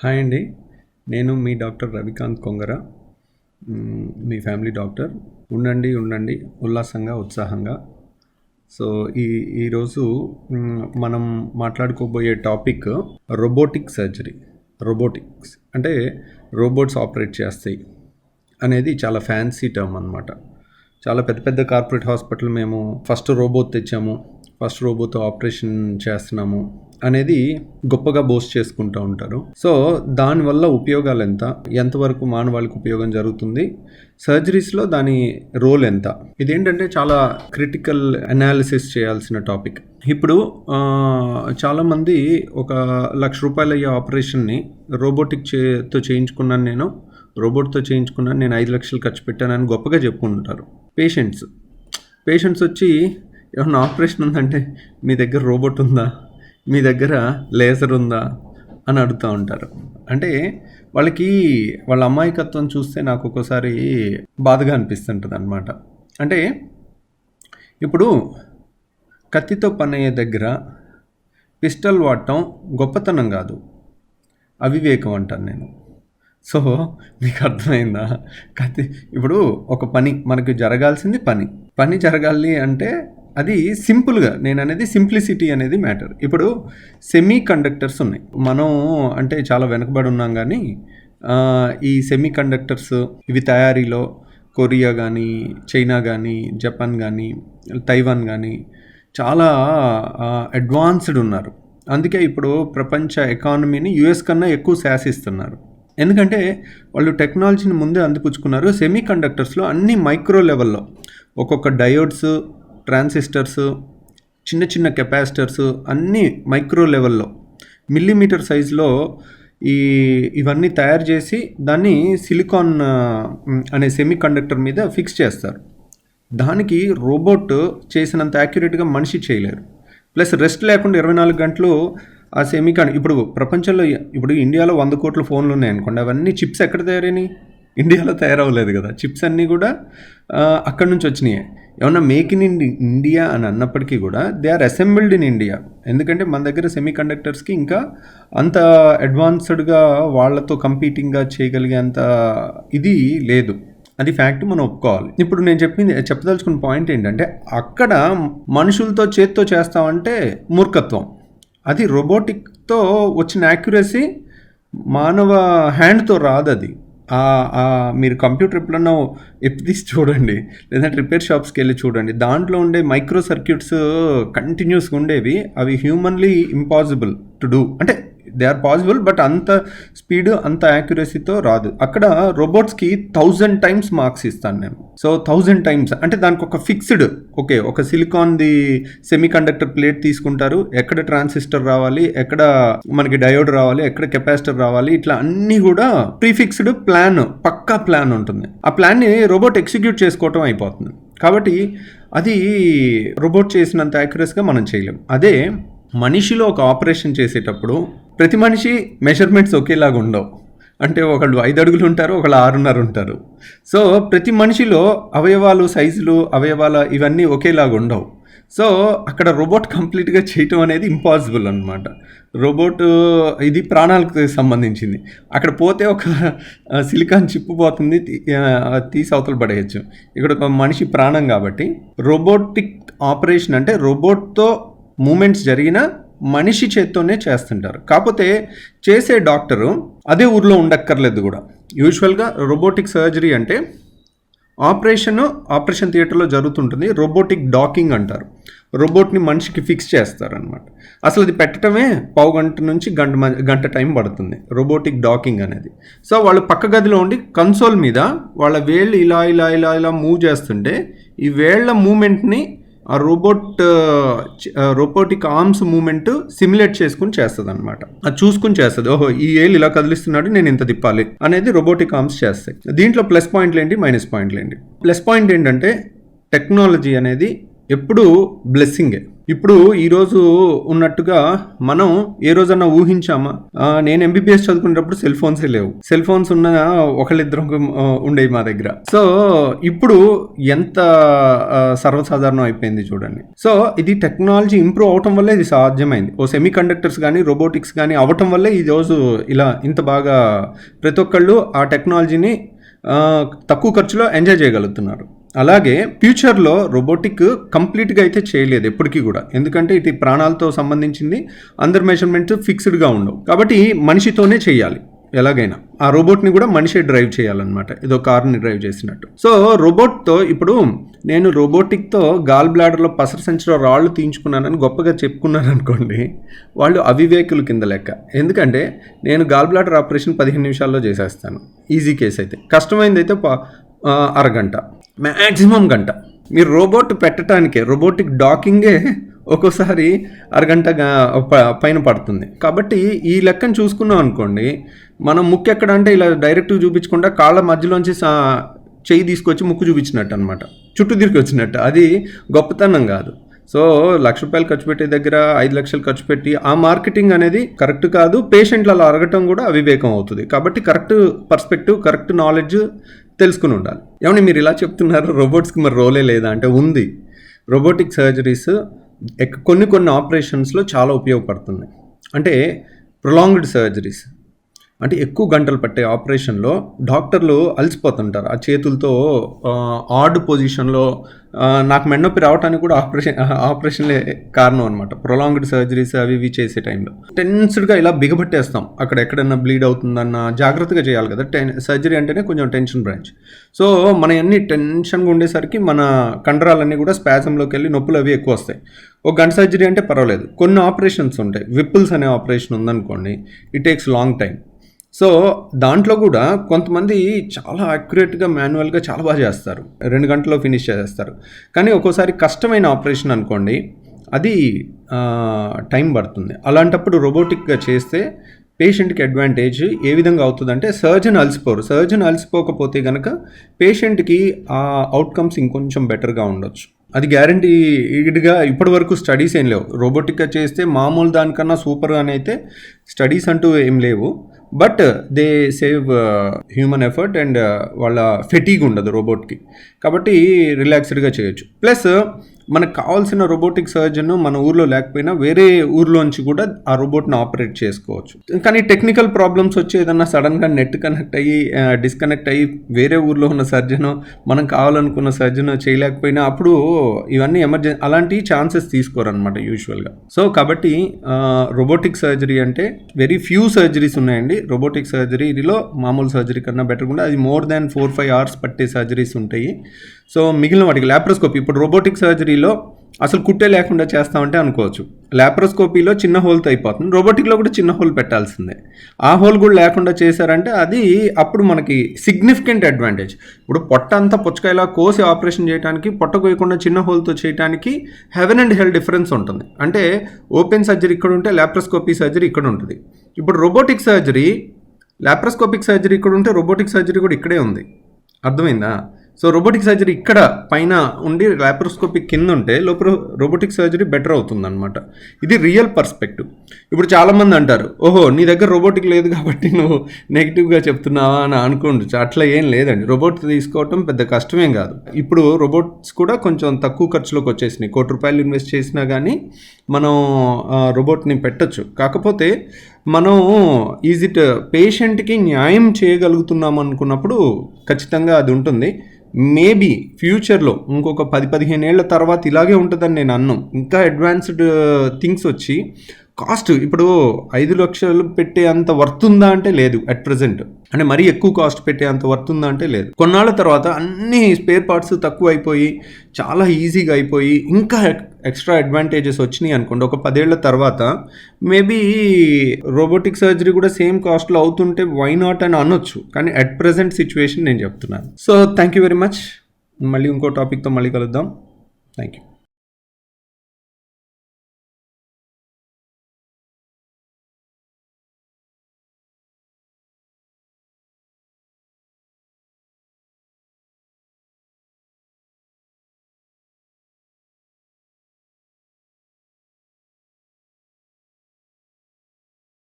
Hi అండి. నేను మీ doctor Ravikanth Kongara, మీ family doctor. ఉండండి ఉల్లాసంగా, ఉత్సాహంగా. సో ఈరోజు మనం మాట్లాడుకోబోయే టాపిక్ రోబోటిక్ సర్జరీ. రోబోటిక్స్ అంటే రోబోట్స్ ఆపరేట్ చేస్తాయి అనేది చాలా ఫ్యాన్సీ టర్మ్ అనమాట. చాలా పెద్ద పెద్ద కార్పొరేట్ హాస్పిటల్ మేము ఫస్ట్ రోబో తెచ్చాము, ఫస్ట్ రోబోతో ఆపరేషన్ చేస్తున్నాము అనేది గొప్పగా బోస్ట్ చేసుకుంటూ ఉంటారు. సో దానివల్ల ఉపయోగాలు ఎంతవరకు మానవాళికి ఉపయోగం జరుగుతుంది, సర్జరీస్లో దాని రోల్ ఎంత, ఇదేంటంటే చాలా క్రిటికల్ అనాలిసిస్ చేయాల్సిన టాపిక్. ఇప్పుడు చాలామంది ఒక ₹1,00,000 అయ్యే ఆపరేషన్ని రోబోటిక్తో చేయించుకున్నాను, రోబోట్తో చేయించుకున్నాను, నేను 5 లక్షలు ఖర్చు పెట్టానని గొప్పగా చెప్పుకుంటారు. పేషెంట్స్ వచ్చి ఏమన్నా ఆపరేషన్ ఉందంటే మీ దగ్గర రోబోట్ ఉందా, మీ దగ్గర లేజర్ ఉందా అని అడుగుతూ ఉంటారు. అంటే వాళ్ళ అమాయకత్వం చూస్తే నాకు ఒక్కోసారి బాధగా అనిపిస్తుంటుంది అనమాట. అంటే ఇప్పుడు కత్తితో పని అయ్యే దగ్గర పిస్టల్ వాడటం గొప్పతనం కాదు, అవివేకం అంటాను నేను. సో మీకు అర్థమైందా? ఇప్పుడు ఒక పని మనకు జరగాల్సింది పని జరగాలి అంటే అది సింపుల్గా, నేను అనేది సింప్లిసిటీ అనేది మ్యాటర్. ఇప్పుడు సెమీ కండక్టర్స్ ఉన్నాయి, మనం అంటే చాలా వెనకబడి ఉన్నాం, కానీ ఈ సెమీ కండక్టర్స్ ఇవి తయారీలో కొరియా కానీ, చైనా కానీ, జపాన్ కానీ, తైవాన్ కానీ చాలా అడ్వాన్స్డ్ ఉన్నారు. అందుకే ఇప్పుడు ప్రపంచ ఎకానమీని US కన్నా ఎక్కువ శాసిస్తున్నారు. ఎందుకంటే వాళ్ళు టెక్నాలజీని ముందే అందిపుచ్చుకున్నారు. సెమీ కండక్టర్స్లో అన్ని మైక్రో లెవెల్లో ఒక్కొక్క డయోడ్స్, ట్రాన్సిస్టర్స్, చిన్న చిన్న కెపాసిటర్స్ అన్నీ మైక్రో లెవెల్లో మిల్లీమీటర్ సైజులో ఇవన్నీ తయారు చేసి దాన్ని సిలికాన్ అనే సెమీ కండక్టర్ మీద ఫిక్స్ చేస్తారు. దానికి రోబోట్ చేసినంత యాక్యురేట్గా మనిషి చేయలేరు. ప్లస్ రెస్ట్ లేకుండా 24 గంటలు ఆ ఇప్పుడు ప్రపంచంలో, ఇప్పుడు ఇండియాలో 100 కోట్ల ఫోన్లు ఉన్నాయనుకోండి, అవన్నీ చిప్స్ ఎక్కడ తయారైనాయి? ఇండియాలో తయారవ్వలేదు కదా. చిప్స్ అన్నీ కూడా అక్కడి నుంచి వచ్చినాయి. ఏమన్నా మేక్ ఇన్ ఇండియా అని అన్నప్పటికీ కూడా they are assembled in India. ఎందుకంటే మన దగ్గర సెమీ కండక్టర్స్కి ఇంకా అంత అడ్వాన్స్డ్గా వాళ్ళతో కంపీటింగ్గా చేయగలిగే అంత ఇది లేదు. అది ఫ్యాక్ట్, మనం ఒప్పుకోవాలి. ఇప్పుడు నేను చెప్పదలుచుకున్న పాయింట్ ఏంటంటే, అక్కడ మనుషులతో చేత్తో చేస్తామంటే మూర్ఖత్వం. అది రోబోటిక్తో వచ్చిన యాక్యురసీ మానవ హ్యాండ్తో రాదు. అది మీరు కంప్యూటర్ ఎప్పుడన్నా తీసి చూడండి, లేదంటే రిపేర్ షాప్స్కి వెళ్ళి చూడండి, దాంట్లో ఉండే మైక్రో సర్క్యూట్స్ కంటిన్యూస్గా ఉండేవి. అవి హ్యూమన్లీ ఇంపాసిబుల్ టు డూ. అంటే దే ఆర్ పాసిబుల్, బట్ అంత స్పీడ్, అంత యాక్యురసీతో రాదు. అక్కడ రోబోట్స్కి 1000 టైమ్స్ మార్క్స్ ఇస్తాను నేను. సో 1000 టైమ్స్ అంటే దానికి ఒక ఫిక్స్డ్, ఒక సిలికాన్ది సెమీ కండక్టర్ ప్లేట్ తీసుకుంటారు, ఎక్కడ ట్రాన్సిస్టర్ రావాలి, ఎక్కడ మనకి డయోడ్ రావాలి, ఎక్కడ కెపాసిటర్ రావాలి, ఇట్లా అన్నీ కూడా ప్రీఫిక్స్డ్ ప్లాన్, పక్కా ప్లాన్ ఉంటుంది. ఆ ప్లాన్ని రోబోట్ ఎగ్జిక్యూట్ చేసుకోవటం అయిపోతుంది. కాబట్టి అది రోబోట్ చేసినంత యాక్యురస్గా మనం చేయలేం. అదే మనిషిలో ఒక ఆపరేషన్ చేసేటప్పుడు ప్రతి మనిషి మెజర్మెంట్స్ ఒకేలాగా ఉండవు. అంటే ఒకళ్ళు 5 అడుగులు ఉంటారు, ఒకళ్ళు 6.5 ఉంటారు. సో ప్రతి మనిషిలో అవయవాలు, సైజులు, ఇవన్నీ ఒకేలాగా ఉండవు. సో అక్కడ రోబోట్ కంప్లీట్గా చేయటం అనేది ఇంపాసిబుల్ అనమాట. రోబోట్ ఇది ప్రాణాలకు సంబంధించింది. అక్కడ పోతే ఒక సిలికాన్ చిప్పు పోతుంది, తీసి అవతల పడేయచ్చు. ఇక్కడ ఒక మనిషి ప్రాణం. కాబట్టి రోబోటిక్ ఆపరేషన్ అంటే రోబోట్తో మూమెంట్స్ జరిగిన మనిషి చేత్తోనే చేస్తుంటారు. కాకపోతే చేసే డాక్టరు అదే ఊర్లో ఉండక్కర్లేదు కూడా. యూజువల్గా రోబోటిక్ సర్జరీ అంటే ఆపరేషన్ థియేటర్లో జరుగుతుంటుంది. రోబోటిక్ డాకింగ్ అంటారు. రోబోట్ని మనిషికి ఫిక్స్ చేస్తారనమాట. అసలు అది పెట్టడమే 1/2 గంట నుంచి గంట టైం పడుతుంది, రోబోటిక్ డాకింగ్ అనేది. సో వాళ్ళు పక్క గదిలో ఉండి కన్సోల్ మీద వాళ్ళ వేళ్ళు ఇలా ఇలా ఇలా ఇలా మూవ్ చేస్తుంటే ఈ వేళ్ల మూమెంట్ని ఆ రోబోటిక్ ఆర్మ్స్ మూమెంట్ సిమ్యులేట్ చేసుకుని చేస్తుంది అనమాట. అది చూసుకుని చేస్తుంది. ఓహో, ఈ ఏళ్ళు ఇలా కదిలిస్తున్నాడు, నేను ఇంత తిప్పాలి అనేది రోబోటిక్ ఆర్మ్స్ చేస్తాయి. దీంట్లో ప్లస్ పాయింట్లు ఏంటి, మైనస్ పాయింట్లు ఏంటి? ప్లస్ పాయింట్ ఏంటంటే టెక్నాలజీ అనేది ఎప్పుడు బ్లెస్సింగే. ఇప్పుడు ఈరోజు ఉన్నట్టుగా మనం ఏ రోజన్నా ఊహించామా? నేను ఎంబీబీఎస్ చదువుకునేటప్పుడు సెల్ ఫోన్సే లేవు. సెల్ ఫోన్స్ ఉన్న ఒకళ్ళిద్దరు ఉండేవి మా దగ్గర. సో ఇప్పుడు ఎంత సర్వసాధారణం అయిపోయింది చూడండి. సో ఇది టెక్నాలజీ ఇంప్రూవ్ అవటం వల్లే ఇది సాధ్యమైంది. సెమీ కండక్టర్స్ కానీ రోబోటిక్స్ కానీ అవటం వల్లే ఈ రోజు ఇలా ఇంత బాగా ప్రతి ఒక్కళ్ళు ఆ టెక్నాలజీని తక్కువ ఖర్చులో ఎంజాయ్ చేయగలుగుతున్నారు. అలాగే ఫ్యూచర్లో రోబోటిక్ కంప్లీట్గా అయితే చేయలేదు ఎప్పటికీ కూడా, ఎందుకంటే ఇది ప్రాణాలతో సంబంధించింది, అందరి మెజర్మెంట్ ఫిక్స్డ్గా ఉండవు, కాబట్టి మనిషితోనే చేయాలి ఎలాగైనా. ఆ రోబోట్ని కూడా మనిషే డ్రైవ్ చేయాలన్నమాట, ఏదో కార్ని డ్రైవ్ చేసినట్టు. సో రోబోట్తో ఇప్పుడు నేను రోబోటిక్తో గాల్ బ్లాడర్లో పసర సంచిలో రాళ్ళు తీయించుకున్నానని గొప్పగా చెప్పుకున్నాను అనుకోండి, వాళ్ళు అవివేకులు కింద లెక్క. ఎందుకంటే నేను గాల్ బ్లాడర్ ఆపరేషన్ 15 నిమిషాల్లో చేసేస్తాను, ఈజీ కేసు అయితే. కష్టమైంది అయితే అరగంట, మ్యాక్సిమం గంట. మీరు రోబోట్ పెట్టడానికే, రోబోటిక్ డాకింగే ఒక్కోసారి అరగంట పైన పడుతుంది. కాబట్టి ఈ లెక్కను చూసుకున్నాం అనుకోండి, మనం ముక్కు ఎక్కడ అంటే ఇలా డైరెక్ట్గా చూపించకుండా కాళ్ళ మధ్యలోంచి చెయ్యి తీసుకొచ్చి ముక్కు చూపించినట్టు అనమాట, చుట్టూ తిరిగి వచ్చినట్టు. అది గొప్పతనం కాదు. సో ₹1,00,000 ఖర్చు పెట్టే దగ్గర 5 లక్షలు ఖర్చు పెట్టి ఆ మార్కెటింగ్ అనేది కరెక్ట్ కాదు. పేషెంట్లు అలా అరగటం కూడా అవివేకం అవుతుంది. కాబట్టి కరెక్ట్ పర్స్పెక్టివ్, కరెక్ట్ నాలెడ్జ్ తెలుసుకుని ఉండాలి. ఏమని మీరు ఇలా చెప్తున్నారు, రోబోట్స్కి మరి రోలే లేదా అంటే ఉంది. రోబోటిక్ సర్జరీస్ కొన్ని ఆపరేషన్స్లో చాలా ఉపయోగపడుతుంది. అంటే ప్రొలాంగ్డ్ సర్జరీస్, అంటే ఎక్కువ గంటలు పట్టే ఆపరేషన్లో డాక్టర్లు అలసిపోతుంటారు. ఆ చేతులతో ఆడ్ పొజిషన్లో, నాకు మెడనొప్పి రావడానికి కూడా ఆపరేషన్లే కారణం అనమాట. ప్రొలాంగ్డ్ సర్జరీస్ అవి ఇవి చేసే టైంలో టెన్స్డ్గా ఇలా బిగబట్టేస్తాం. అక్కడ ఎక్కడన్నా బ్లీడ్ అవుతుందన్న జాగ్రత్తగా చేయాలి కదా. సర్జరీ అంటేనే కొంచెం టెన్షన్ బ్రాంచ్. సో మన అన్ని టెన్షన్గా ఉండేసరికి మన కండరాలన్నీ కూడా స్పాజంలోకి వెళ్ళి నొప్పులు అవి ఎక్కువ వస్తాయి. ఒక గంట సర్జరీ అంటే పర్వాలేదు. కొన్ని ఆపరేషన్స్ ఉంటాయి, విప్పుల్స్ అనే ఆపరేషన్ ఉందనుకోండి, it takes long time. So దాంట్లో కూడా కొంతమంది చాలా అక్యురేట్గా మాన్యువల్గా చాలా బాగా చేస్తారు, 2 గంటల్లో ఫినిష్ చేసేస్తారు. కానీ ఒక్కోసారి కష్టమైన ఆపరేషన్ అనుకోండి, అది టైం పడుతుంది. అలాంటప్పుడు రోబోటిక్గా చేస్తే పేషెంట్కి అడ్వాంటేజ్ ఏ విధంగా అవుతుందంటే, సర్జన్ అలసిపోకపోతే కనుక పేషెంట్కి ఆ అవుట్కమ్స్ ఇంకొంచెం బెటర్గా ఉండొచ్చు. అది గ్యారంటీడ్గా ఇప్పటి వరకు స్టడీస్ ఏం లేవు. రోబోటిక్గా చేస్తే మామూలు దానికన్నా సూపర్ అని అయితే స్టడీస్ అంటూ ఏం లేవు. But they save human effort and వాళ్ళ ఫెటీగ్ ఉండదు రోబోట్కి, కాబట్టి రిలాక్స్డ్గా చేయొచ్చు. ప్లస్ మనకు కావాల్సిన రోబోటిక్ సర్జన్ మన ఊర్లో లేకపోయినా వేరే ఊర్లోంచి కూడా ఆ రోబోట్ని ఆపరేట్ చేసుకోవచ్చు. కానీ టెక్నికల్ ప్రాబ్లమ్స్ వచ్చి ఏదన్నా సడన్గా నెట్ డిస్కనెక్ట్ అయ్యి వేరే ఊర్లో ఉన్న సర్జన్ మనం కావాలనుకున్న సర్జన్ చేయలేకపోయినా అప్పుడు ఇవన్నీ అలాంటి ఛాన్సెస్ తీసుకోరనమాట యూజువల్గా. సో కాబట్టి రోబోటిక్ సర్జరీ అంటే వెరీ ఫ్యూ సర్జరీస్ ఉన్నాయండి. రోబోటిక్ సర్జరీలో మామూలు సర్జరీ కన్నా బెటర్గా ఉంటుంది. అది మోర్ దాన్ 4-5 hours పట్టే సర్జరీస్ ఉంటాయి. సో మిగిలిన వాటికి లాప్రోస్కోపీ, ఇప్పుడు రోబోటిక్ సర్జరీలో అసలు కుట్టే లేకుండా చేస్తామంటే అనుకోవచ్చు, లాప్రోస్కోపీలో చిన్న హోల్తో అయిపోతుంది, రోబోటిక్లో కూడా చిన్న హోల్ పెట్టాల్సిందే. ఆ హోల్ కూడా లేకుండా చేశారంటే అది అప్పుడు మనకి సిగ్నిఫికెంట్ అడ్వాంటేజ్. ఇప్పుడు పొట్ట అంతా పుచ్చకాయలా కోసి ఆపరేషన్ చేయడానికి, పొట్ట కోయకుండా చిన్న హోల్తో చేయడానికి హెవెన్ అండ్ హెల్ డిఫరెన్స్ ఉంటుంది. అంటే ఓపెన్ సర్జరీ ఇక్కడ ఉంటే లాప్రోస్కోపీ సర్జరీ ఇక్కడ ఉంటుంది. ఇప్పుడు రోబోటిక్ సర్జరీ, లాప్రోస్కోపిక్ సర్జరీ ఇక్కడ ఉంటే రోబోటిక్ సర్జరీ కూడా ఇక్కడే ఉంది. అర్థమైందా? సో రోబోటిక్ సర్జరీ ఇక్కడ పైన ఉండి లాప్రోస్కోపిక్ కింద ఉంటే రోబోటిక్ సర్జరీ బెటర్ అవుతుందన్నమాట. ఇది రియల్ పర్స్పెక్టివ్. ఇప్పుడు చాలామంది అంటారు, ఓహో నీ దగ్గర రోబోటిక్ లేదు కాబట్టి నువ్వు నెగిటివ్గా చెప్తున్నావా అని అనుకోండి. అట్లా ఏం లేదండి. రోబోట్ తీసుకోవటం పెద్ద కష్టమేం కాదు. ఇప్పుడు రోబోట్స్ కూడా కొంచెం తక్కువ ఖర్చులోకి వచ్చేసినాయి. ₹1,00,00,000 ఇన్వెస్ట్ చేసినా కానీ మనం రోబోట్ని పెట్టచ్చు. కాకపోతే మనం పేషెంట్కి న్యాయం చేయగలుగుతున్నాం అనుకున్నప్పుడు ఖచ్చితంగా అది ఉంటుంది. మేబీ ఫ్యూచర్లో ఇంకొక 10-15 ఏళ్ల తర్వాత ఇలాగే ఉంటుందని నేను అన్నాను. ఇంకా అడ్వాన్స్డ్ థింగ్స్ వచ్చి కాస్ట్ ఇప్పుడు 5 లక్షలు పెట్టే అంత వర్త్ ఉందా అంటే లేదు అట్ ప్రెజెంట్. అంటే మరీ ఎక్కువ కాస్ట్ పెట్టే అంత వర్త్ ఉందా అంటే లేదు. కొన్నాళ్ళ తర్వాత అన్ని స్పేర్ పార్ట్స్ తక్కువ అయిపోయి చాలా ఈజీగా అయిపోయి ఇంకా ఎక్స్ట్రా అడ్వాంటేజెస్ వచ్చినాయి అనుకోండి, ఒక 10 ఏళ్ల తర్వాత మేబీ రోబోటిక్ సర్జరీ కూడా సేమ్ కాస్ట్లో అవుతుంటే వై నాట్ అని అనొచ్చు. కానీ అట్ ప్రెజెంట్ సిచ్యువేషన్ నేను చెప్తున్నాను. So thank you very much. మళ్ళీ ఇంకో టాపిక్తో మళ్ళీ కలుద్దాం. Thank you.